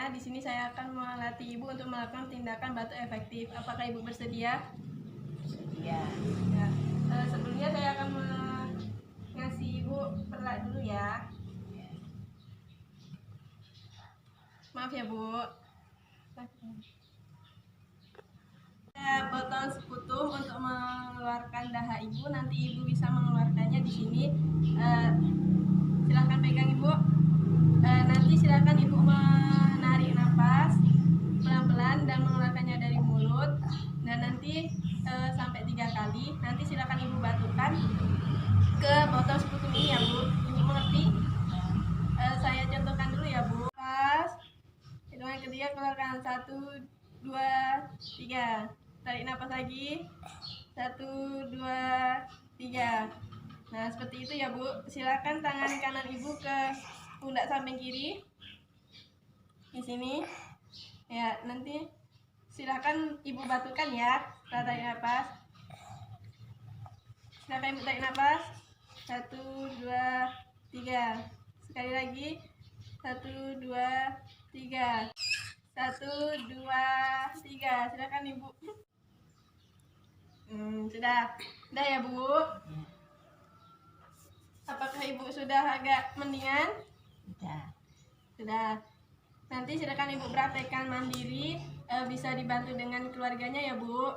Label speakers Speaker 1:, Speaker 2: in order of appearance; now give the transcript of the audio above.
Speaker 1: selanjutnya di sini saya akan melatih Ibu untuk melakukan tindakan batuk efektif. Apakah Ibu bersedia?
Speaker 2: Bersedia.
Speaker 1: Ya. Sebelumnya saya akan ngasih Ibu perlat dulu ya. Maaf ya Bu. Botol sekutum untuk mengeluarkan dahak Ibu. Nanti Ibu bisa mengeluarkannya di sini. Silahkan pegang Ibu. Nanti silahkan Ibu menarik nafas pelan-pelan dan mengeluarkannya dari mulut. Dan nanti sampai 3 kali. Nanti silahkan Ibu batukkan ke botol sekutum ini ya Bu. Ibu mengerti? Saya contohkan dulu ya Bu. Pas. Hitungan ketiga keluarkan 1, 2, 3. Tarik nafas lagi. 1, 2, 3. Nah seperti itu ya Bu. Silakan tangan kanan Ibu ke pundak samping kiri. Di sini. Ya nanti silakan Ibu batukkan ya. Setelah tarik nafas. Silakan Ibu tarik nafas. 1, 2, 3. Sekali lagi. 1, 2, 3. 1, 2, 3. Silakan Ibu. Sudah ya Bu. Apakah Ibu sudah agak mendingan? Sudah. Nanti silakan Ibu praktekkan mandiri. Bisa dibantu dengan keluarganya ya Bu.